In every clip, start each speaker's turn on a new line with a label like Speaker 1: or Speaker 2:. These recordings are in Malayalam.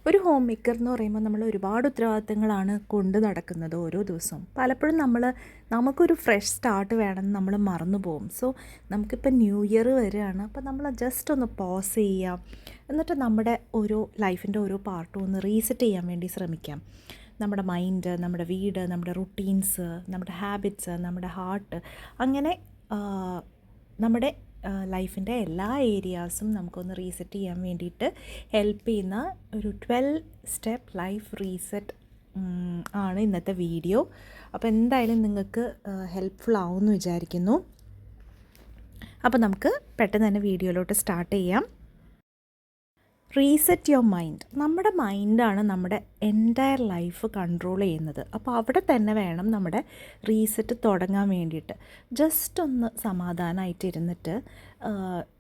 Speaker 1: ഒരു ഹോം മേക്കർ എന്ന് പറയുമ്പോൾ നമ്മൾ ഒരുപാട് ഉത്തരവാദിത്തങ്ങളാണ് കൊണ്ട് നടക്കുന്നത് ഓരോ ദിവസവും. പലപ്പോഴും നമുക്കൊരു ഫ്രഷ് സ്റ്റാർട്ട് വേണമെന്ന് നമ്മൾ മറന്നു പോകും. സോ നമുക്കിപ്പോൾ ന്യൂ ഇയർ വരികയാണ്. അപ്പോൾ നമ്മൾ ജസ്റ്റ് ഒന്ന് പോസ് ചെയ്യാം, എന്നിട്ട് നമ്മുടെ ഓരോ ലൈഫിൻ്റെ ഓരോ പാർട്ടും ഒന്ന് റീസെറ്റ് ചെയ്യാൻ വേണ്ടി ശ്രമിക്കാം. നമ്മുടെ മൈൻഡ്, നമ്മുടെ വീട്, നമ്മുടെ റുട്ടീൻസ്, നമ്മുടെ ഹാബിറ്റ്സ്, നമ്മുടെ ഹാർട്ട്, അങ്ങനെ നമ്മുടെ ലൈഫിൻ്റെ എല്ലാ ഏരിയാസും നമുക്കൊന്ന് റീസെറ്റ് ചെയ്യാൻ വേണ്ടിയിട്ട് ഹെൽപ്പ് ചെയ്യുന്ന ഒരു 12 സ്റ്റെപ്പ് ലൈഫ് റീസെറ്റ് ആണ് ഇന്നത്തെ വീഡിയോ. അപ്പോൾ എന്തായാലും നിങ്ങൾക്ക് ഹെൽപ്ഫുൾ ആവുമെന്ന് വിചാരിക്കുന്നു. അപ്പോൾ നമുക്ക് പെട്ടെന്ന് തന്നെ വീഡിയോയിലോട്ട് സ്റ്റാർട്ട് ചെയ്യാം. Reset your mind. നമ്മുടെ മൈൻഡാണ് നമ്മുടെ എൻറ്റയർ ലൈഫ് കൺട്രോൾ ചെയ്യുന്നത്. അപ്പോൾ അവിടെ തന്നെ വേണം നമ്മുടെ റീസെറ്റ് തുടങ്ങാൻ വേണ്ടിയിട്ട്. ജസ്റ്റ് ഒന്ന് സമാധാനമായിട്ട് ഇരുന്നിട്ട്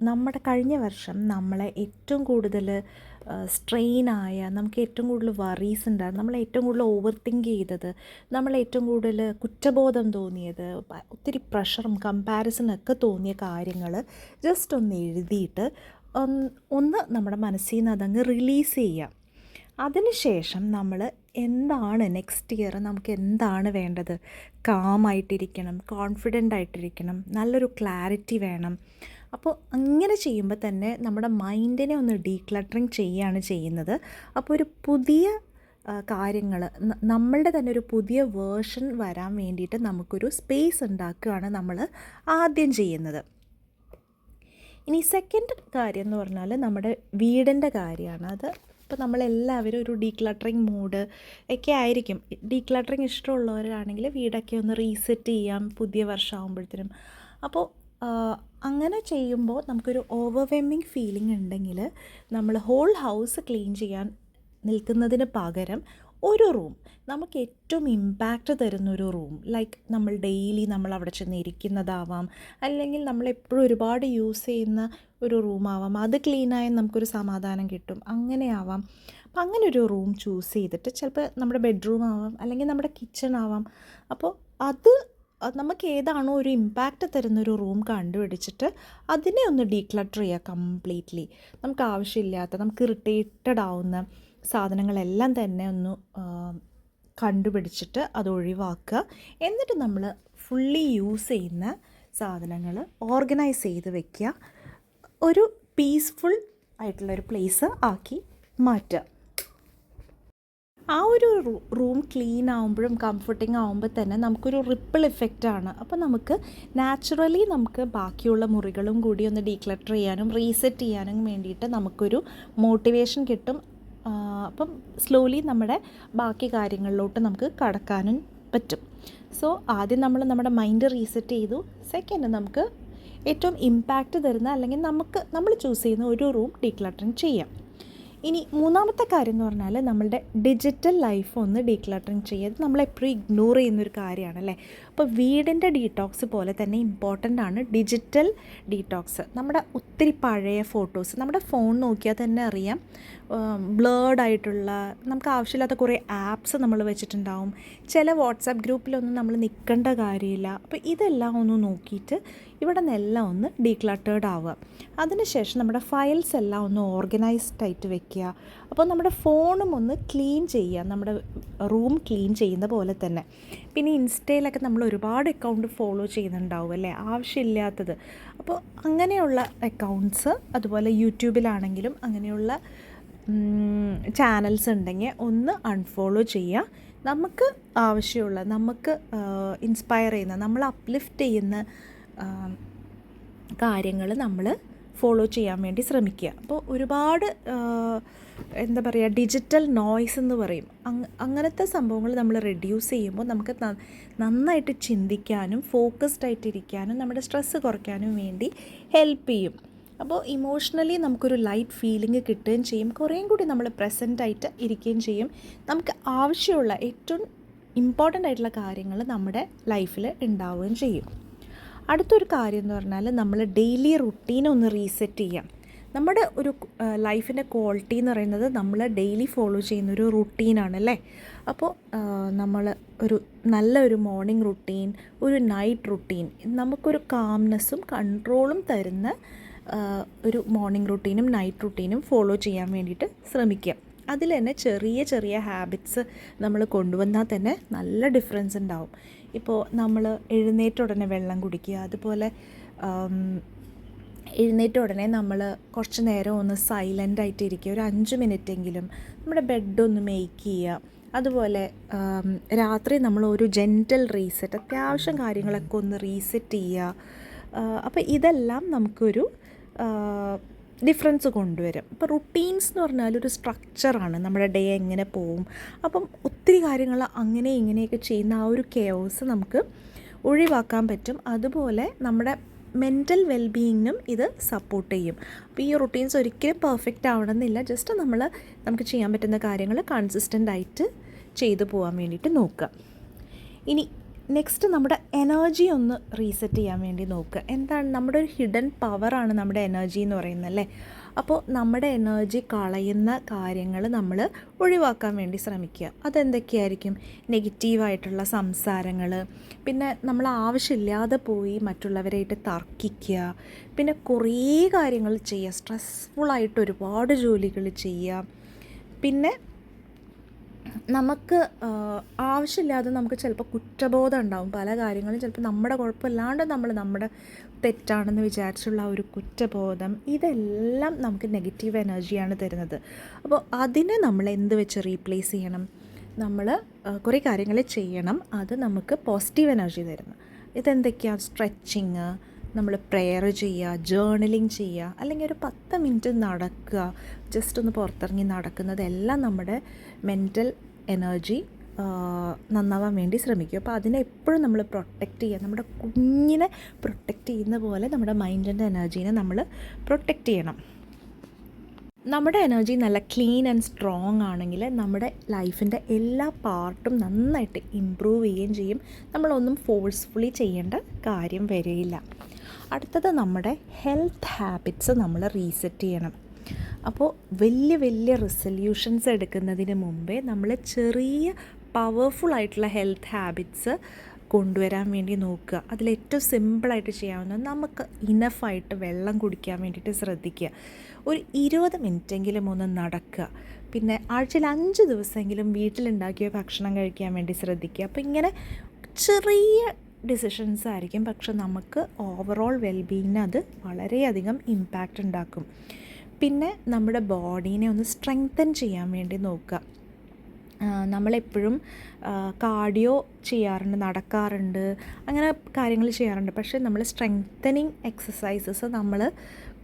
Speaker 1: നമ്മുടെ കഴിഞ്ഞ വർഷം നമ്മളെ ഏറ്റവും കൂടുതൽ സ്ട്രെയിനായ, നമുക്ക് ഏറ്റവും കൂടുതൽ വറീസ് ഉണ്ടായിരുന്നു, നമ്മൾ ഏറ്റവും കൂടുതൽ ഓവർ തിങ്ക് ചെയ്തത്, നമ്മൾ ഏറ്റവും കൂടുതൽ കുറ്റബോധം തോന്നിയത്, ഒത്തിരി പ്രഷറും കമ്പാരിസണൊക്കെ തോന്നിയ കാര്യങ്ങൾ ജസ്റ്റ് ഒന്ന് എഴുതിയിട്ട് ഒന്ന് നമ്മുടെ മനസ്സിൽ നിന്ന് അതങ്ങ് റിലീസ് ചെയ്യാം. അതിനുശേഷം നമ്മൾ എന്താണ് നെക്സ്റ്റ് ഇയർ നമുക്ക് എന്താണ് വേണ്ടത്? കാമായിട്ടിരിക്കണം, കോൺഫിഡൻ്റ് ആയിട്ടിരിക്കണം, നല്ലൊരു ക്ലാരിറ്റി വേണം. അപ്പോൾ അങ്ങനെ ചെയ്യുമ്പോൾ തന്നെ നമ്മുടെ മൈൻഡിനെ ഒന്ന് ഡീക്ലട്ടറിങ് ചെയ്യുകയാണ് ചെയ്യുന്നത്. അപ്പോൾ ഒരു പുതിയ കാര്യങ്ങൾ, നമ്മളുടെ തന്നെ ഒരു പുതിയ വേർഷൻ വരാൻ വേണ്ടിയിട്ട് നമുക്കൊരു സ്പേസ് ഉണ്ടാക്കുകയാണ് നമ്മൾ ആദ്യം ചെയ്യുന്നത്. ഇനി സെക്കൻഡ് കാര്യം എന്ന് പറഞ്ഞാൽ നമ്മുടെ വീടിൻ്റെ കാര്യമാണ്. അത് ഇപ്പോൾ നമ്മളെല്ലാവരും ഒരു ഡീക്ലട്ടറിങ് മൂഡ് ഒക്കെ ആയിരിക്കും. ഡീക്ലട്ടറിങ് ഇഷ്ടമുള്ളവരാണെങ്കിൽ വീടൊക്കെ ഒന്ന് റീസെറ്റ് ചെയ്യാം പുതിയ വർഷമാകുമ്പോഴത്തേനും. അപ്പോൾ അങ്ങനെ ചെയ്യുമ്പോൾ നമുക്കൊരു ഓവർവെൽമിങ് ഫീലിംഗ് ഉണ്ടെങ്കിൽ നമ്മൾ ഹോൾ ഹൗസ് ക്ലീൻ ചെയ്യാൻ നിൽക്കുന്നതിന് പകരം ഒരു റൂം, നമുക്ക് ഏറ്റവും ഇമ്പാക്റ്റ് തരുന്നൊരു റൂം, ലൈക്ക് നമ്മൾ ഡെയിലി നമ്മൾ അവിടെ ചെന്ന് ഇരിക്കുന്നതാവാം, അല്ലെങ്കിൽ നമ്മളെപ്പോഴും ഒരുപാട് യൂസ് ചെയ്യുന്ന ഒരു റൂമാവാം, അത് ക്ലീനായാൽ നമുക്കൊരു സമാധാനം കിട്ടും, അങ്ങനെയാവാം. അപ്പം അങ്ങനെ ഒരു റൂം ചൂസ് ചെയ്തിട്ട്, ചിലപ്പോൾ നമ്മുടെ ബെഡ്റൂം ആവാം, അല്ലെങ്കിൽ നമ്മുടെ കിച്ചൺ ആവാം. അപ്പോൾ അത് നമുക്ക് ഏതാണോ ഒരു ഇമ്പാക്റ്റ് തരുന്നൊരു റൂം കണ്ടുപിടിച്ചിട്ട് അതിനെ ഒന്ന് ഡീക്ലട്ടർ ചെയ്യുക കംപ്ലീറ്റ്ലി. നമുക്ക് ആവശ്യമില്ലാത്ത, നമുക്ക് ഇറിറ്റേറ്റഡ് ആവുന്ന സാധനങ്ങളെല്ലാം തന്നെ ഒന്ന് കണ്ടുപിടിച്ചിട്ട് അത് ഒഴിവാക്കുക. എന്നിട്ട് നമ്മൾ ഫുള്ളി യൂസ് ചെയ്യുന്ന സാധനങ്ങൾ ഓർഗനൈസ് ചെയ്ത് വയ്ക്കുക. ഒരു പീസ്ഫുൾ ആയിട്ടുള്ളൊരു പ്ലേസ് ആക്കി മാറ്റുക. ആ ഒരു റൂം ക്ലീൻ ആകുമ്പോഴും കംഫർട്ടിങ് ആകുമ്പോൾ തന്നെ നമുക്കൊരു റിപ്പിൾ ഇഫക്റ്റാണ്. അപ്പോൾ നമുക്ക് നാച്ചുറലി നമുക്ക് ബാക്കിയുള്ള മുറികളും കൂടി ഒന്ന് ഡീക്ലട്ടർ ചെയ്യാനും റീസെറ്റ് ചെയ്യാനും വേണ്ടിയിട്ട് നമുക്കൊരു മോട്ടിവേഷൻ കിട്ടും. അപ്പം സ്ലോലി നമ്മുടെ ബാക്കി കാര്യങ്ങളിലോട്ട് നമുക്ക് കടക്കാനും പറ്റും. സോ ആദ്യം നമ്മുടെ മൈൻഡ് റീസെറ്റ് ചെയ്തു. സെക്കൻഡ്, നമുക്ക് ഏറ്റവും ഇമ്പാക്റ്റ് തരുന്ന, അല്ലെങ്കിൽ നമ്മൾ ചൂസ് ചെയ്യുന്ന ഒരു റൂം ഡീക്ലട്ടറിങ് ചെയ്യാം. ഇനി മൂന്നാമത്തെ കാര്യം എന്ന് പറഞ്ഞാൽ നമ്മളുടെ ഡിജിറ്റൽ ലൈഫ് ഒന്ന് ഡീക്ലട്ടറിങ് ചെയ്യുക. നമ്മളെപ്പോഴും ഇഗ്നോർ ചെയ്യുന്നൊരു കാര്യമാണല്ലേ. അപ്പോൾ വീടിൻ്റെ ഡീടോക്സ് പോലെ തന്നെ ഇമ്പോർട്ടൻ്റ് ആണ് ഡിജിറ്റൽ ഡീടോക്സ്. നമ്മുടെ ഒത്തിരി പഴയ ഫോട്ടോസ്, നമ്മുടെ ഫോൺ നോക്കിയാൽ തന്നെ അറിയാം, ബ്ലേർഡായിട്ടുള്ള, നമുക്ക് ആവശ്യമില്ലാത്ത കുറേ ആപ്സ് നമ്മൾ വെച്ചിട്ടുണ്ടാവും. ചില വാട്സാപ്പ് ഗ്രൂപ്പിലൊന്നും നമ്മൾ നിൽക്കേണ്ട കാര്യമില്ല. അപ്പോൾ ഇതെല്ലാം ഒന്ന് നോക്കിയിട്ട് ഇവിടെ നിന്നെല്ലാം ഒന്ന് ഡീക്ലട്ടേർഡ് ആവുക. അതിനുശേഷം നമ്മുടെ ഫയൽസ് എല്ലാം ഒന്ന് ഓർഗനൈസ്ഡ് ആയിട്ട് വെക്കുക. അപ്പോൾ നമ്മുടെ ഫോണും ഒന്ന് ക്ലീൻ ചെയ്യുക, നമ്മുടെ റൂം ക്ലീൻ ചെയ്യുന്ന പോലെ തന്നെ. പിന്നെ ഇൻസ്റ്റയിലൊക്കെ നമ്മൾ ഒരുപാട് അക്കൗണ്ട് ഫോളോ ചെയ്യുന്നുണ്ടാവും അല്ലേ, ആവശ്യമില്ലാത്തത്. അപ്പോൾ അങ്ങനെയുള്ള അക്കൗണ്ട്സ്, അതുപോലെ യൂട്യൂബിലാണെങ്കിലും അങ്ങനെയുള്ള ചാനൽസ് ഉണ്ടെങ്കിൽ ഒന്ന് അൺഫോളോ ചെയ്യുക. നമുക്ക് ആവശ്യമുള്ള, നമുക്ക് ഇൻസ്പയർ ചെയ്യുന്ന, നമ്മൾ അപ്ലിഫ്റ്റ് ചെയ്യുന്ന കാര്യങ്ങൾ നമ്മൾ ഫോളോ ചെയ്യാൻ വേണ്ടി ശ്രമിക്കുക. അപ്പോൾ ഒരുപാട് എന്താ പറയുക, ഡിജിറ്റൽ നോയ്സ് എന്ന് പറയും, അങ്ങനത്തെ സംഭവങ്ങൾ നമ്മൾ റെഡ്യൂസ് ചെയ്യുമ്പോൾ നമുക്ക് നന്നായിട്ട് ചിന്തിക്കാനും ഫോക്കസ്ഡ് ആയിട്ടിരിക്കാനും നമ്മുടെ സ്ട്രെസ്സ് കുറയ്ക്കാനും വേണ്ടി ഹെൽപ്പ് ചെയ്യും. അപ്പോൾ ഇമോഷണലി നമുക്കൊരു ലൈറ്റ് ഫീലിംഗ് കിട്ടുകയും ചെയ്യും. കുറേയും കൂടി നമ്മൾ പ്രസൻറ്റായിട്ട് ഇരിക്കുകയും ചെയ്യും. നമുക്ക് ആവശ്യമുള്ള ഏറ്റവും ഇമ്പോർട്ടൻ്റ് ആയിട്ടുള്ള കാര്യങ്ങൾ നമ്മുടെ ലൈഫിൽ ഉണ്ടാവുകയും ചെയ്യും. അടുത്തൊരു കാര്യം എന്ന് പറഞ്ഞാൽ നമ്മൾ ഡെയിലി റുട്ടീൻ ഒന്ന് റീസെറ്റ് ചെയ്യാം. നമ്മുടെ ഒരു ലൈഫിൻ്റെ ക്വാളിറ്റി എന്ന് പറയുന്നത് നമ്മൾ ഡെയിലി ഫോളോ ചെയ്യുന്നൊരു റുട്ടീനാണ് അല്ലേ. അപ്പോൾ നമ്മൾ നല്ലൊരു മോർണിംഗ് റുട്ടീൻ, ഒരു നൈറ്റ് റുട്ടീൻ, നമുക്കൊരു കാംനെസ്സും കൺട്രോളും തരുന്ന ഒരു മോർണിംഗ് റുട്ടീനും നൈറ്റ് റുട്ടീനും ഫോളോ ചെയ്യാൻ വേണ്ടിയിട്ട് ശ്രമിക്കുക. അതിൽ തന്നെ ചെറിയ ചെറിയ ഹാബിറ്റ്സ് നമ്മൾ കൊണ്ടുവന്നാൽ തന്നെ നല്ല ഡിഫറൻസ് ഉണ്ടാവും. ഇപ്പോൾ നമ്മൾ എഴുന്നേറ്റ ഉടനെ വെള്ളം കുടിക്കുക, അതുപോലെ എഴുന്നേറ്റ ഉടനെ നമ്മൾ കുറച്ച് നേരം ഒന്ന് സൈലൻ്റായിട്ട് ഇരിക്കുക, ഒരു 5 മിനിറ്റെങ്കിലും നമ്മുടെ ബെഡൊന്ന് മേക്ക് ചെയ്യുക. അതുപോലെ രാത്രി നമ്മൾ ഒരു ജെൻറ്റൽ റീസെറ്റ്, അത്യാവശ്യം കാര്യങ്ങളൊക്കെ ഒന്ന് റീസെറ്റ് ചെയ്യുക. അപ്പോൾ ഇതെല്ലാം നമുക്കൊരു ഡിഫറൻസ് കൊണ്ടുവരും. ഇപ്പോൾ റുട്ടീൻസ് എന്ന് പറഞ്ഞാൽ ഒരു സ്ട്രക്ചറാണ്, നമ്മുടെ ഡേ എങ്ങനെ പോവും. അപ്പം ഒത്തിരി കാര്യങ്ങൾ അങ്ങനെ ഇങ്ങനെയൊക്കെ ചെയ്യുന്ന ആ ഒരു കെയോസ് നമുക്ക് ഒഴിവാക്കാൻ പറ്റും. അതുപോലെ നമ്മുടെ മെൻ്റൽ വെൽബീയിങ്ങിനും ഇത് സപ്പോർട്ട് ചെയ്യും. അപ്പോൾ ഈ റുട്ടീൻസ് ഒരിക്കലും പെർഫെക്റ്റ് ആവണമെന്നില്ല, ജസ്റ്റ് നമുക്ക് ചെയ്യാൻ പറ്റുന്ന കാര്യങ്ങൾ കൺസിസ്റ്റൻ്റ് ആയിട്ട് ചെയ്തു പോകാൻ വേണ്ടിയിട്ട് നോക്കുക. ഇനി നെക്സ്റ്റ് നമ്മുടെ എനർജി ഒന്ന് റീസെറ്റ് ചെയ്യാൻ വേണ്ടി നോക്കുക. എന്താണ് നമ്മുടെ ഒരു ഹിഡൻ പവറാണ് നമ്മുടെ എനർജി എന്ന് പറയുന്നത് അല്ലേ. അപ്പോൾ നമ്മുടെ എനർജി കളയുന്ന കാര്യങ്ങൾ നമ്മൾ ഒഴിവാക്കാൻ വേണ്ടി ശ്രമിക്കുക. അതെന്തൊക്കെയായിരിക്കും? നെഗറ്റീവായിട്ടുള്ള സംസാരങ്ങൾ, പിന്നെ നമ്മൾ ആവശ്യമില്ലാതെ പോയി മറ്റുള്ളവരായിട്ട് തർക്കിക്കുക, പിന്നെ കുറേ കാര്യങ്ങൾ ചെയ്യുക, സ്ട്രെസ്ഫുള്ളായിട്ട് ഒരുപാട് ജോലികൾ ചെയ്യുക. പിന്നെ നമുക്ക് ആവശ്യമില്ലാതെ നമുക്ക് ചിലപ്പോൾ കുറ്റബോധം ഉണ്ടാവും, പല കാര്യങ്ങളും ചിലപ്പോൾ നമ്മുടെ കുഴപ്പമില്ലാണ്ട് നമ്മുടെ തെറ്റാണെന്ന് വിചാരിച്ചുള്ള ഒരു കുറ്റബോധം, ഇതെല്ലാം നമുക്ക് നെഗറ്റീവ് എനർജിയാണ് തരുന്നത്. അപ്പോൾ അതിനെ നമ്മൾ എന്ത് വെച്ച് റീപ്ലേസ് ചെയ്യണം? നമ്മൾ കുറേ കാര്യങ്ങൾ ചെയ്യണം, അത് നമുക്ക് പോസിറ്റീവ് എനർജി തരുന്നു. ഇതെന്തൊക്കെയാണ്? സ്ട്രെച്ചിങ്, നമ്മൾ പ്രെയർ ചെയ്യുക, ജേർണലിങ് ചെയ്യുക, അല്ലെങ്കിൽ ഒരു 10 മിനിറ്റ് നടക്കുക, ജസ്റ്റ് ഒന്ന് പുറത്തിറങ്ങി നടക്കുന്നതെല്ലാം നമ്മുടെ മെൻ്റൽ എനർജി നന്നാവാൻ വേണ്ടി ശ്രമിക്കും. അപ്പോൾ അതിനെ എപ്പോഴും നമ്മൾ പ്രൊട്ടക്റ്റ് ചെയ്യുക, നമ്മുടെ കുഞ്ഞിനെ പ്രൊട്ടക്റ്റ് ചെയ്യുന്ന പോലെ നമ്മുടെ മൈൻഡിൻ്റെ എനർജീനെ നമ്മൾ പ്രൊട്ടക്റ്റ് ചെയ്യണം. നമ്മുടെ എനർജി നല്ല ക്ലീൻ ആൻഡ് സ്ട്രോങ് ആണെങ്കിൽ നമ്മുടെ ലൈഫിൻ്റെ എല്ലാ പാർട്ടും നന്നായിട്ട് ഇമ്പ്രൂവ് ചെയ്യുകയും ചെയ്യും. നമ്മളൊന്നും ഫോഴ്സ്ഫുള്ളി ചെയ്യേണ്ട കാര്യം വരികയില്ല. അടുത്തത് നമ്മുടെ ഹെൽത്ത് ഹാബിറ്റ്സ് നമ്മൾ റീസെറ്റ് ചെയ്യണം. അപ്പോൾ വലിയ വലിയ റെസൊല്യൂഷൻസ് എടുക്കുന്നതിന് മുമ്പേ നമ്മൾ ചെറിയ പവർഫുള്ളായിട്ടുള്ള ഹെൽത്ത് ഹാബിറ്റ്സ് കൊണ്ടുവരാൻ വേണ്ടി നോക്കുക. അതിലേറ്റവും സിമ്പിളായിട്ട് ചെയ്യാവുന്നത്, നമുക്ക് ഇനഫായിട്ട് വെള്ളം കുടിക്കാൻ വേണ്ടിയിട്ട് ശ്രദ്ധിക്കുക. ഒരു 20 മിനിറ്റെങ്കിലും ഒന്ന് നടക്കുക. പിന്നെ ആഴ്ചയിൽ 5 ദിവസമെങ്കിലും വീട്ടിലുണ്ടാക്കിയ ഭക്ഷണം കഴിക്കാൻ വേണ്ടി ശ്രദ്ധിക്കുക. അപ്പോൾ ഇങ്ങനെ ചെറിയ ഡിസിഷൻസ് ആയിരിക്കും, പക്ഷെ നമുക്ക് ഓവറോൾ വെൽബീയിങ്ങിന് അത് വളരെയധികം ഇമ്പാക്റ്റ് ഉണ്ടാക്കും. പിന്നെ നമ്മുടെ ബോഡീനെ ഒന്ന് സ്ട്രെങ്തൻ ചെയ്യാൻ വേണ്ടി നോക്കുക. നമ്മളെപ്പോഴും കാർഡിയോ ചെയ്യാറുണ്ട്, നടക്കാറുണ്ട്, അങ്ങനെ കാര്യങ്ങൾ ചെയ്യാറുണ്ട്. പക്ഷേ നമ്മൾ സ്ട്രെങ്തനിങ് എക്സസൈസസ് നമ്മൾ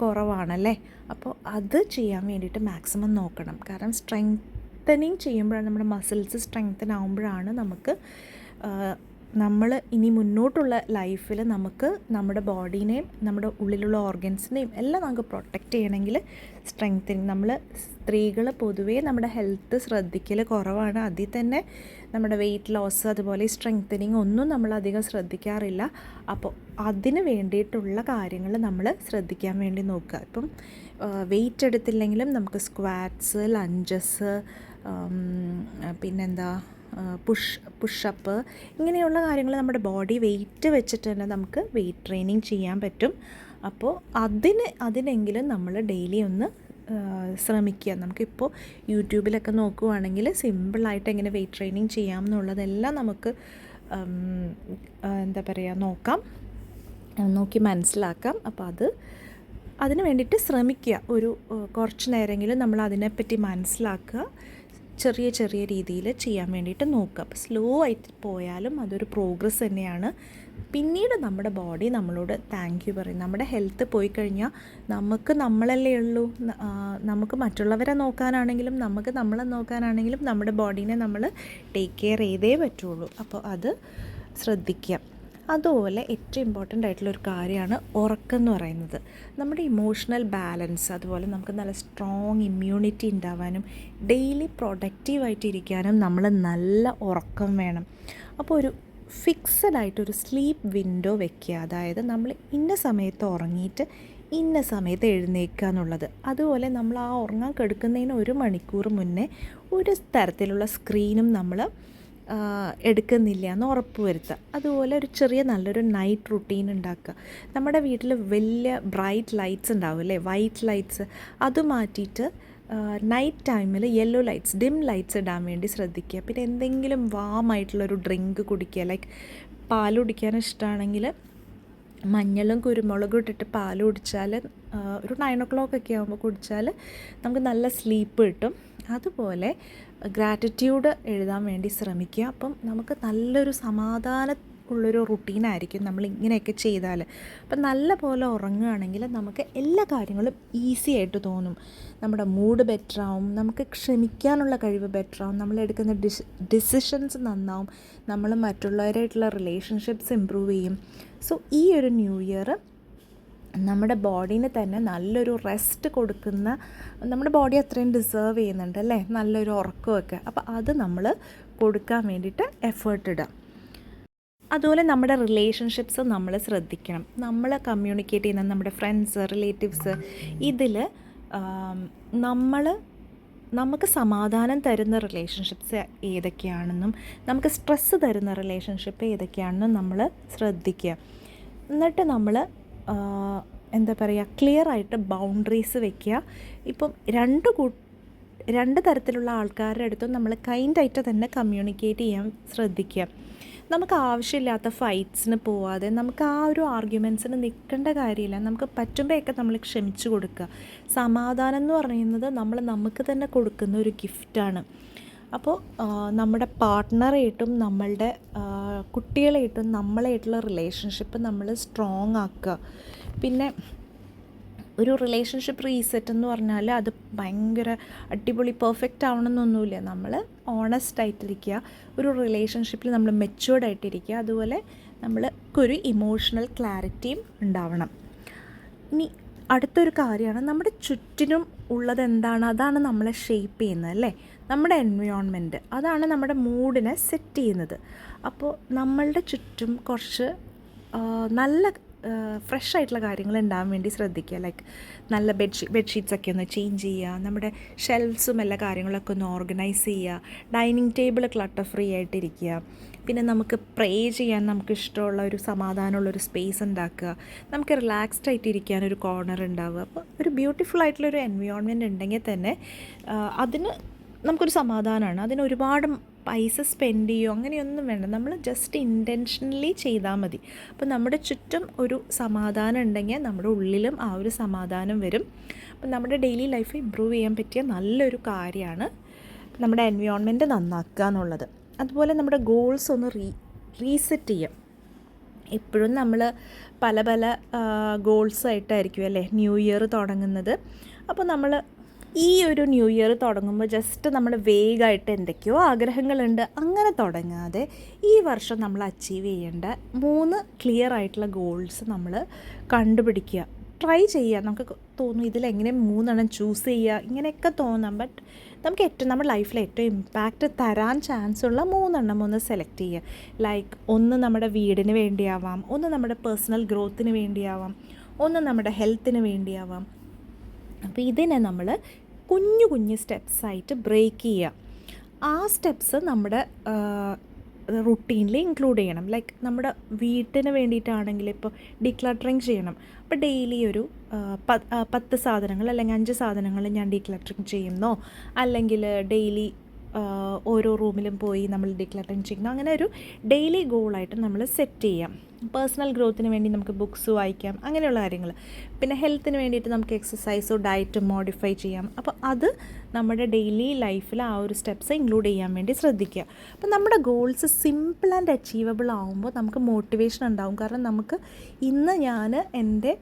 Speaker 1: കുറവാണല്ലേ. അപ്പോൾ അത് ചെയ്യാൻ വേണ്ടിയിട്ട് മാക്സിമം നോക്കണം. കാരണം സ്ട്രെങ്തനിങ് ചെയ്യുമ്പോഴാണ് നമ്മുടെ മസിൽസ് സ്ട്രെങ്തൻ ആകുമ്പോഴാണ് നമുക്ക് നമ്മൾ ഇനി മുന്നോട്ടുള്ള ലൈഫിൽ നമുക്ക് നമ്മുടെ ബോഡീനെയും നമ്മുടെ ഉള്ളിലുള്ള ഓർഗൻസിനെയും എല്ലാം നമുക്ക് പ്രൊട്ടക്റ്റ് ചെയ്യണമെങ്കിൽ സ്ട്രെങ്തനിങ്, നമ്മൾ സ്ത്രീകൾ പൊതുവേ നമ്മുടെ ഹെൽത്ത് ശ്രദ്ധിക്കൽ കുറവാണ്. അതിൽ തന്നെ നമ്മുടെ വെയിറ്റ് ലോസ്, അതുപോലെ സ്ട്രെങ്തനിങ് ഒന്നും നമ്മൾ അധികം ശ്രദ്ധിക്കാറില്ല. അപ്പോൾ അതിന് വേണ്ടിയിട്ടുള്ള കാര്യങ്ങൾ നമ്മൾ ശ്രദ്ധിക്കാൻ വേണ്ടി നോക്കുക. ഇപ്പം വെയിറ്റ് എടുത്തില്ലെങ്കിലും നമുക്ക് സ്ക്വാറ്റ്സ്, ലഞ്ചസ്, പിന്നെന്താ പുഷപ്പ്, ഇങ്ങനെയുള്ള കാര്യങ്ങൾ നമ്മുടെ ബോഡി വെയിറ്റ് വെച്ചിട്ട് തന്നെ നമുക്ക് വെയിറ്റ് ട്രെയിനിങ് ചെയ്യാൻ പറ്റും. അപ്പോൾ അതിനെങ്കിലും നമ്മൾ ഡെയിലി ഒന്ന് ശ്രമിക്കുക. നമുക്കിപ്പോൾ യൂട്യൂബിലൊക്കെ നോക്കുവാണെങ്കിൽ സിമ്പിളായിട്ട് എങ്ങനെ വെയിറ്റ് ട്രെയിനിങ് ചെയ്യാം എന്നുള്ളതെല്ലാം നമുക്ക് നോക്കി മനസ്സിലാക്കാം. അപ്പോൾ അതിന് വേണ്ടിയിട്ട് ശ്രമിക്കുക. ഒരു കുറച്ച് നേരമെങ്കിലും നമ്മൾ അതിനെപ്പറ്റി മനസ്സിലാക്കുക, ചെറിയ ചെറിയ രീതിയിൽ ചെയ്യാൻ വേണ്ടിയിട്ട് നോക്കുക. അപ്പോൾ സ്ലോ ആയിട്ട് പോയാലും അതൊരു പ്രോഗ്രസ് തന്നെയാണ്. പിന്നീട് നമ്മുടെ ബോഡി നമ്മളോട് താങ്ക് യു പറയും. നമ്മുടെ ഹെൽത്ത് പോയി കഴിഞ്ഞാൽ നമുക്ക് നമ്മളല്ലേ ഉള്ളൂ. നമുക്ക് മറ്റുള്ളവരെ നോക്കാനാണെങ്കിലും നമുക്ക് നമ്മളെ നോക്കാനാണെങ്കിലും നമ്മുടെ ബോഡീനെ നമ്മൾ ടേക്ക് കെയർ ചെയ്തേ പറ്റുള്ളൂ. അപ്പോൾ അത് ശ്രദ്ധിക്കുക. അതുപോലെ ഏറ്റവും ഇമ്പോർട്ടൻ്റ് ആയിട്ടുള്ളൊരു കാര്യമാണ് ഉറക്കം എന്ന് പറയുന്നത്. നമ്മുടെ ഇമോഷണൽ ബാലൻസ്, അതുപോലെ നമുക്ക് നല്ല സ്ട്രോങ് ഇമ്മ്യൂണിറ്റി ഉണ്ടാവാനും ഡെയിലി പ്രൊഡക്റ്റീവായിട്ടിരിക്കാനും നമ്മൾ നല്ല ഉറക്കം വേണം. അപ്പോൾ ഒരു ഫിക്സഡ് ആയിട്ടൊരു സ്ലീപ്പ് വിൻഡോ വെക്കുക. അതായത് നമ്മൾ ഇന്ന സമയത്ത് ഉറങ്ങിയിട്ട് ഇന്ന സമയത്ത് എഴുന്നേൽക്കുക എന്നുള്ളത്. അതുപോലെ നമ്മൾ ആ ഉറങ്ങാൻ കിടക്കുന്നതിന് 1 മണിക്കൂർ മുന്നേ ഒരു തരത്തിലുള്ള സ്ക്രീനും നമ്മൾ എടുക്കുന്നില്ല എന്ന് ഉറപ്പ് വരുത്തുക. അതുപോലെ ഒരു ചെറിയ നല്ലൊരു നൈറ്റ് റുട്ടീൻ ഉണ്ടാക്കുക. നമ്മുടെ വീട്ടിൽ വലിയ ബ്രൈറ്റ് ലൈറ്റ്സ് ഉണ്ടാവും അല്ലേ, വൈറ്റ് ലൈറ്റ്സ്, അത് മാറ്റിയിട്ട് നൈറ്റ് ടൈമിൽ യെല്ലോ ലൈറ്റ്സ്, ഡിം ലൈറ്റ്സ് ഇടാൻ വേണ്ടി ശ്രദ്ധിക്കുക. പിന്നെ എന്തെങ്കിലും വാമായിട്ടുള്ളൊരു ഡ്രിങ്ക് കുടിക്കുക. ലൈക്ക് പാൽ കുടിക്കാൻ ഇഷ്ടമാണെങ്കിൽ മഞ്ഞളും കുരുമുളകും ഇട്ടിട്ട് പാൽ കുടിച്ചാൽ ഒരു 9 o'clock ആകുമ്പോൾ കുടിച്ചാൽ നമുക്ക് നല്ല സ്ലീപ്പ് കിട്ടും. അതുപോലെ ഗ്രാറ്റിറ്റ്യൂഡ് എഴുതാൻ വേണ്ടി ശ്രമിക്കുക. അപ്പം നമുക്ക് നല്ലൊരു ഉള്ളൊരു റുട്ടീനായിരിക്കും നമ്മൾ ഇങ്ങനെയൊക്കെ ചെയ്താൽ. അപ്പം നല്ല പോലെ ഉറങ്ങുകയാണെങ്കിൽ നമുക്ക് എല്ലാ കാര്യങ്ങളും ഈസി ആയിട്ട് തോന്നും. നമ്മുടെ മൂഡ് ബെറ്ററാവും, നമുക്ക് ക്ഷമിക്കാനുള്ള കഴിവ് ബെറ്ററാവും, നമ്മളെടുക്കുന്ന ഡിസിഷൻസ് നന്നാവും, നമ്മൾ മറ്റുള്ളവരായിട്ടുള്ള റിലേഷൻഷിപ്സ് ഇമ്പ്രൂവ് ചെയ്യും. സോ ഈ ഒരു ന്യൂ ഇയർ നമ്മുടെ ബോഡീന് തന്നെ നല്ലൊരു റെസ്റ്റ് കൊടുക്കുന്ന, നമ്മുടെ ബോഡി അത്രയും ഡിസേർവ് ചെയ്യുന്നുണ്ട് അല്ലേ, നല്ലൊരു ഉറക്കമൊക്കെ. അപ്പോൾ അത് നമ്മൾ കൊടുക്കാൻ വേണ്ടിയിട്ട് എഫേർട്ട് ഇടുക. അതുപോലെ നമ്മുടെ റിലേഷൻഷിപ്സ് നമ്മൾ ശ്രദ്ധിക്കണം. നമ്മൾ കമ്മ്യൂണിക്കേറ്റ് ചെയ്യുന്ന നമ്മുടെ ഫ്രണ്ട്സ്, റിലേറ്റീവ്സ്, ഇതിൽ നമുക്ക് സമാധാനം തരുന്ന റിലേഷൻഷിപ്സ് ഏതൊക്കെയാണെന്നും നമുക്ക് സ്ട്രെസ്സ് തരുന്ന റിലേഷൻഷിപ്പ് ഏതൊക്കെയാണെന്നും നമ്മൾ ശ്രദ്ധിക്കുക. എന്നിട്ട് നമ്മൾ എന്താ പറയുക, ക്ലിയറായിട്ട് ബൗണ്ടറീസ് വെക്കുക. ഇപ്പം രണ്ട് തരത്തിലുള്ള ആൾക്കാരുടെ അടുത്തും നമ്മൾ കൈൻഡായിട്ട് തന്നെ കമ്മ്യൂണിക്കേറ്റ് ചെയ്യാൻ ശ്രദ്ധിക്കുക. നമുക്ക് ആവശ്യമില്ലാത്ത ഫൈറ്റ്സിന് പോവാതെ, നമുക്ക് ആ ഒരു ആർഗ്യുമെൻറ്റ്സിന് നിൽക്കേണ്ട കാര്യമില്ല. നമുക്ക് പറ്റുമ്പോഴൊക്കെ നമ്മൾ ക്ഷമിച്ചു കൊടുക്കുക. സമാധാനം എന്ന് പറയുന്നത് നമുക്ക് തന്നെ കൊടുക്കുന്ന ഒരു ഗിഫ്റ്റാണ്. അപ്പോൾ നമ്മുടെ പാർട്ട്ണറായിട്ടും നമ്മളുടെ കുട്ടികളായിട്ടും നമ്മളായിട്ടുള്ള റിലേഷൻഷിപ്പ് നമ്മൾ സ്ട്രോങ് ആക്കുക. പിന്നെ ഒരു റിലേഷൻഷിപ്പ് റീസെറ്റ് എന്ന് പറഞ്ഞാൽ അത് ഭയങ്കര അടിപൊളി പെർഫെക്റ്റ് ആവണമെന്നൊന്നുമില്ല. നമ്മൾ ഓണസ്റ്റ് ആയിട്ടിരിക്കുക, ഒരു റിലേഷൻഷിപ്പിൽ നമ്മൾ മെച്യൂർഡ് ആയിട്ടിരിക്കുക. അതുപോലെ നമ്മൾക്കൊരു ഇമോഷണൽ ക്ലാരിറ്റിയും ഉണ്ടാവണം. ഇനി അടുത്തൊരു കാര്യമാണ്, നമ്മുടെ ചുറ്റിനും ഉള്ളത് എന്താണ്, അതാണ് നമ്മളെ ഷേപ്പ് ചെയ്യുന്നത് അല്ലേ. നമ്മുടെ എൻവയോൺമെൻറ്റ് അതാണ് നമ്മുടെ മൂഡിനെ സെറ്റ് ചെയ്യുന്നത്. അപ്പോൾ നമ്മളുടെ ചുറ്റും കുറച്ച് നല്ല ഫ്രഷ് ആയിട്ടുള്ള കാര്യങ്ങൾ ഉണ്ടാകാൻ വേണ്ടി ശ്രദ്ധിക്കുക. ലൈക്ക് നല്ല ബെഡ്ഷീറ്റ്സൊക്കെ ഒന്ന് ചേഞ്ച് ചെയ്യുക, നമ്മുടെ ഷെൽഫ്സും എല്ലാ കാര്യങ്ങളൊക്കെ ഒന്ന് ഓർഗനൈസ് ചെയ്യുക, ഡൈനിങ് ടേബിൾ ക്ലട്ടർ ഫ്രീ ആയിട്ടിരിക്കുക. പിന്നെ നമുക്ക് പ്രേ ചെയ്യാൻ നമുക്ക് ഇഷ്ടമുള്ള ഒരു സമാധാനമുള്ളൊരു സ്പേസ് ഉണ്ടാക്കുക, നമുക്ക് റിലാക്സ്ഡ് ആയിട്ടിരിക്കാനൊരു കോർണർ ഉണ്ടാവുക. അപ്പോൾ ഒരു ബ്യൂട്ടിഫുൾ ആയിട്ടുള്ളൊരു എൻവയോൺമെൻറ്റ് ഉണ്ടെങ്കിൽ തന്നെ അതിന് നമുക്കൊരു സമാധാനമാണ്. അതിന് ഒരുപാട് പൈസ സ്പെൻഡ് ചെയ്യുമോ അങ്ങനെയൊന്നും വേണ്ട, നമ്മൾ ജസ്റ്റ് ഇൻറ്റൻഷനലി ചെയ്താൽ മതി. അപ്പോൾ നമ്മുടെ ചുറ്റും ഒരു സമാധാനം ഉണ്ടെങ്കിൽ നമ്മുടെ ഉള്ളിലും ആ ഒരു സമാധാനം വരും. അപ്പം നമ്മുടെ ഡെയിലി ലൈഫ് ഇമ്പ്രൂവ് ചെയ്യാൻ പറ്റിയ നല്ലൊരു കാര്യമാണ് നമ്മുടെ എൻവയോൺമെൻറ്റ് നന്നാക്കുക എന്നുള്ളത്. അതുപോലെ നമ്മുടെ ഗോൾസ് ഒന്ന് റീസെറ്റ് ചെയ്യുക. എപ്പോഴും നമ്മൾ പല ഗോൾസായിട്ടായിരിക്കും അല്ലേ ന്യൂ ഇയർ തുടങ്ങുന്നത്. അപ്പോൾ നമ്മൾ ഈ ഒരു ന്യൂ ഇയർ തുടങ്ങുമ്പോൾ ജസ്റ്റ് നമ്മൾ വേഗമായിട്ട് എന്തൊക്കെയോ ആഗ്രഹങ്ങളുണ്ട് അങ്ങനെ തുടങ്ങാതെ ഈ വർഷം നമ്മൾ അച്ചീവ് ചെയ്യേണ്ട 3 ക്ലിയർ ആയിട്ടുള്ള ഗോൾസ് നമ്മൾ കണ്ടുപിടിക്കുക, ട്രൈ ചെയ്യുക. നമുക്ക് തോന്നും ഇതിലെങ്ങനെ 3 ചൂസ് ചെയ്യുക, ഇങ്ങനെയൊക്കെ തോന്നാം. ബട്ട് നമുക്ക് നമ്മുടെ ലൈഫിൽ ഏറ്റവും ഇമ്പാക്റ്റ് തരാൻ ചാൻസ് ഉള്ള 3 ഒന്ന് സെലക്ട് ചെയ്യുക. ലൈക്ക് ഒന്ന് നമ്മുടെ വീടിന് വേണ്ടിയാവാം, ഒന്ന് നമ്മുടെ പേഴ്സണൽ ഗ്രോത്തിന് വേണ്ടിയാവാം, ഒന്ന് നമ്മുടെ ഹെൽത്തിന് വേണ്ടിയാവാം. അപ്പോൾ ഇതിനെ നമ്മൾ കുഞ്ഞു സ്റ്റെപ്സായിട്ട് ബ്രേക്ക് ചെയ്യുക. ആ സ്റ്റെപ്സ് നമ്മുടെ റുട്ടീനിൽ ഇൻക്ലൂഡ് ചെയ്യണം. ലൈക്ക് നമ്മുടെ വീട്ടിന് വേണ്ടിയിട്ടാണെങ്കിൽ ഇപ്പോൾ ഡീക്ലട്ടറിങ് ചെയ്യണം. അപ്പോൾ ഡെയിലി ഒരു 10 സാധനങ്ങൾ അല്ലെങ്കിൽ 5 സാധനങ്ങൾ ഞാൻ ഡീക്ലട്ടറിങ് ചെയ്യുന്നോ, അല്ലെങ്കിൽ ഡെയിലി ഓരോ റൂമിലും പോയി നമ്മൾ ഡീക്ലട്ടറിങ് ചെയ്യുന്നു. അങ്ങനെ ഒരു ഡെയിലി ഗോളായിട്ട് നമ്മൾ സെറ്റ് ചെയ്യാം. പേഴ്സണൽ ഗ്രോത്തിന് വേണ്ടി നമുക്ക് ബുക്സ് വായിക്കാം, അങ്ങനെയുള്ള കാര്യങ്ങൾ. പിന്നെ ഹെൽത്തിന് വേണ്ടിയിട്ട് നമുക്ക് എക്സസൈസോ ഡയറ്റ് മോഡിഫൈ ചെയ്യാം. അപ്പോൾ അത് നമ്മുടെ ഡെയിലി ലൈഫിൽ ആ ഒരു സ്റ്റെപ്സ് ഇൻക്ലൂഡ് ചെയ്യാൻ വേണ്ടി ശ്രദ്ധിക്കുക. അപ്പോൾ നമ്മുടെ ഗോൾസ് സിമ്പിൾ ആൻഡ് അച്ചീവബിൾ ആകുമ്പോൾ നമുക്ക് മോട്ടിവേഷൻ ഉണ്ടാകും. കാരണം നമുക്ക് ഇന്ന് ഞാൻ എൻ്റെ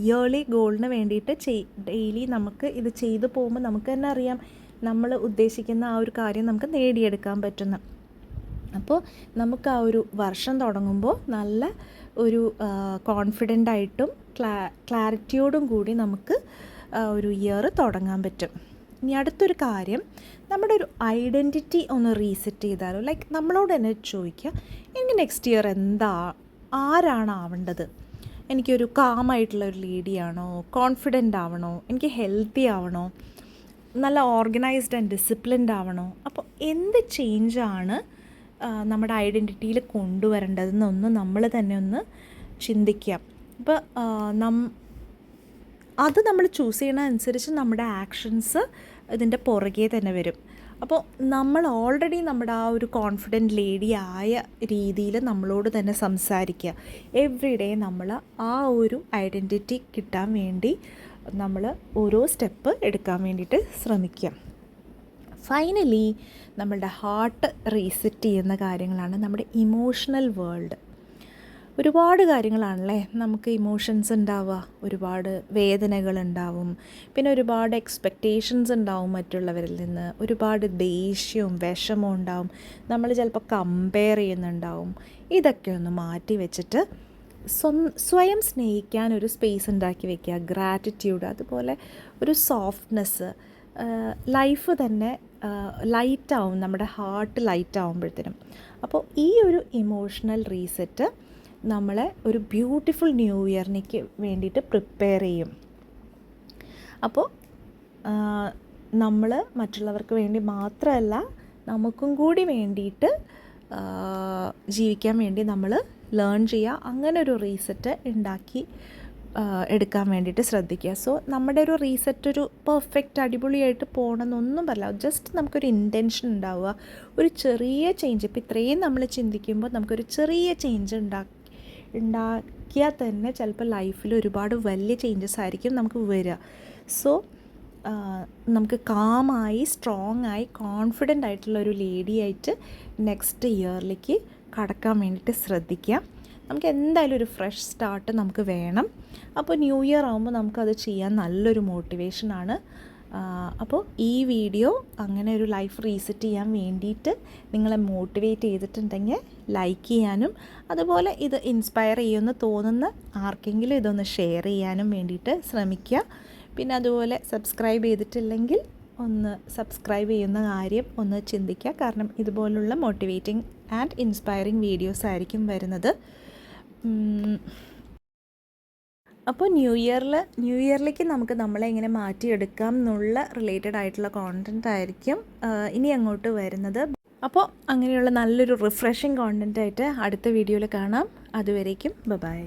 Speaker 1: ഇയർലി ഗോളിന് വേണ്ടിയിട്ട് ഡെയിലി നമുക്ക് ഇത് ചെയ്തു പോകുമ്പോൾ നമുക്ക് തന്നെ അറിയാം നമ്മൾ ഉദ്ദേശിക്കുന്ന ആ ഒരു കാര്യം നമുക്ക് നേടിയെടുക്കാൻ പറ്റുന്ന. അപ്പോൾ നമുക്ക് ആ ഒരു വർഷം തുടങ്ങുമ്പോൾ നല്ല ഒരു കോൺഫിഡൻ്റ് ആയിട്ടും ക്ലാരിറ്റിയോടും കൂടി നമുക്ക് ഒരു ഇയർ തുടങ്ങാൻ പറ്റും. ഇനി അടുത്തൊരു കാര്യം, നമ്മുടെ ഒരു ഐഡൻറ്റിറ്റി ഒന്ന് റീസെറ്റ് ചെയ്താലോ. ലൈക്ക് നമ്മളോട് തന്നെ ചോദിക്കുക, എനിക്ക് നെക്സ്റ്റ് ഇയർ ആരാണ് ആവേണ്ടത്? എനിക്കൊരു കാമായിട്ടുള്ളൊരു ലേഡിയാണോ, കോൺഫിഡൻ്റ് ആവണോ, എനിക്ക് ഹെൽത്തി ആവണോ, നല്ല ഓർഗനൈസ്ഡ് ആൻഡ് ഡിസിപ്ലിൻഡ് ആവണോ? അപ്പോൾ എന്ത് ചേഞ്ചാണ് നമ്മുടെ ഐഡൻറ്റിറ്റിയിൽ കൊണ്ടുവരേണ്ടതെന്നൊന്ന് നമ്മൾ തന്നെ ഒന്ന് ചിന്തിക്കുക. അപ്പോൾ അത് നമ്മൾ ചൂസ് ചെയ്യണ അനുസരിച്ച് നമ്മുടെ ആക്ഷൻസ് ഇതിൻ്റെ പുറകെ തന്നെ വരും. അപ്പോൾ നമ്മൾ ഓൾറെഡി നമ്മുടെ ആ ഒരു കോൺഫിഡൻറ്റ് ലേഡി ആയ രീതിയിൽ നമ്മളോട് തന്നെ സംസാരിക്കുക. എവറി ഡേ നമ്മൾ ആ ഒരു ഐഡൻറ്റിറ്റി കിട്ടാൻ വേണ്ടി നമ്മൾ ഓരോ സ്റ്റെപ്പ് എടുക്കാൻ വേണ്ടിയിട്ട് ശ്രമിക്കുക. ഫൈനലി നമ്മളുടെ ഹാർട്ട് റീസെറ്റ് ചെയ്യുന്ന കാര്യങ്ങളാണ് നമ്മുടെ ഇമോഷണൽ വേൾഡ്. ഒരുപാട് കാര്യങ്ങളാണല്ലേ നമുക്ക് ഇമോഷൻസ് ഉണ്ടാവുക, ഒരുപാട് വേദനകളുണ്ടാവും, പിന്നെ ഒരുപാട് എക്സ്പെക്റ്റേഷൻസ് ഉണ്ടാവും മറ്റുള്ളവരിൽ നിന്ന്, ഒരുപാട് ദേഷ്യവും വിഷമവും ഉണ്ടാവും, നമ്മൾ ചിലപ്പോൾ കമ്പയർ ചെയ്യുന്നുണ്ടാവും. ഇതൊക്കെ ഒന്ന് മാറ്റി വെച്ചിട്ട് സ്വയം സ്നേഹിക്കാൻ ഒരു സ്പേസ് ഉണ്ടാക്കി വെക്കുക. ഗ്രാറ്റിറ്റ്യൂഡ്, അതുപോലെ ഒരു സോഫ്റ്റ്നെസ്. ലൈഫ് തന്നെ ലൈറ്റാവും, നമ്മുടെ ഹാർട്ട് ലൈറ്റ് ആവുമ്പോഴത്തേനും. അപ്പോൾ ഈ ഒരു ഇമോഷണൽ റീസെറ്റ് നമ്മളെ ഒരു ബ്യൂട്ടിഫുൾ ന്യൂ ഇയറിലേക്ക് വേണ്ടിയിട്ട് പ്രിപ്പയർ ചെയ്യും. അപ്പോൾ നമ്മൾ മറ്റുള്ളവർക്ക് വേണ്ടി മാത്രമല്ല, നമുക്കും കൂടി വേണ്ടിയിട്ട് ജീവിക്കാൻ വേണ്ടി നമ്മൾ ലേൺ ചെയ്യുക. അങ്ങനെ ഒരു റീസെറ്റ് ഉണ്ടാക്കി എടുക്കാൻ വേണ്ടിയിട്ട് ശ്രദ്ധിക്കുക. സോ നമ്മുടെ ഒരു റീസെറ്റ് ഒരു പെർഫെക്റ്റ് അടിപൊളിയായിട്ട് പോകണമെന്നൊന്നും പറയില്ല. ജസ്റ്റ് നമുക്കൊരു ഇൻറ്റൻഷൻ ഉണ്ടാവുക, ഒരു ചെറിയ ചേഞ്ച്. ഇപ്പോൾ ഇത്രയും നമ്മൾ ചിന്തിക്കുമ്പോൾ നമുക്കൊരു ചെറിയ ചേഞ്ച് ഉണ്ടാക്കിയാൽ തന്നെ ചിലപ്പോൾ ലൈഫിൽ ഒരുപാട് വലിയ ചേഞ്ചസ് ആയിരിക്കും നമുക്ക് വരിക. സോ നമുക്ക് കാമായി, സ്ട്രോങ് ആയി, കോൺഫിഡൻ്റ് ആയിട്ടുള്ള ഒരു ലേഡിയായിട്ട് നെക്സ്റ്റ് ഇയറിലേക്ക് കടക്കാൻ വേണ്ടിയിട്ട് ശ്രദ്ധിക്കുക. നമുക്ക് എന്തായാലും ഒരു ഫ്രഷ് സ്റ്റാർട്ട് നമുക്ക് വേണം. അപ്പോൾ ന്യൂ ഇയർ ആകുമ്പോൾ നമുക്കത് ചെയ്യാൻ നല്ലൊരു മോട്ടിവേഷനാണ്. അപ്പോൾ ഈ വീഡിയോ അങ്ങനെ ഒരു ലൈഫ് റീസെറ്റ് ചെയ്യാൻ വേണ്ടിയിട്ട് നിങ്ങളെ മോട്ടിവേറ്റ് ചെയ്തിട്ടുണ്ടെങ്കിൽ ലൈക്ക് ചെയ്യാനും, അതുപോലെ ഇത് ഇൻസ്പയർ ചെയ്യുമെന്ന് തോന്നുന്ന ആർക്കെങ്കിലും ഇതൊന്ന് ഷെയർ ചെയ്യാനും വേണ്ടിയിട്ട് ശ്രമിക്കുക. പിന്നെ അതുപോലെ സബ്സ്ക്രൈബ് ചെയ്തിട്ടില്ലെങ്കിൽ ഒന്ന് സബ്സ്ക്രൈബ് ചെയ്യുന്ന കാര്യം ഒന്ന് ചിന്തിക്കുക. കാരണം ഇതുപോലുള്ള മോട്ടിവേറ്റിംഗ് ആൻഡ് ഇൻസ്പയറിംഗ് വീഡിയോസ് ആയിരിക്കും വരുന്നത്. അപ്പോൾ ന്യൂ ഇയറിലേക്ക് നമുക്ക് നമ്മളെ എങ്ങനെ മാറ്റിയെടുക്കാം എന്നുള്ള റിലേറ്റഡ് ആയിട്ടുള്ള കോണ്ടൻറ്റ് ആയിരിക്കും ഇനി അങ്ങോട്ട് വരുന്നത്. അപ്പോൾ അങ്ങനെയുള്ള നല്ലൊരു റിഫ്രഷിങ് കോണ്ടൻറ്റായിട്ട് അടുത്ത വീഡിയോയിൽ കാണാം. അതുവരേക്കും ബൈ.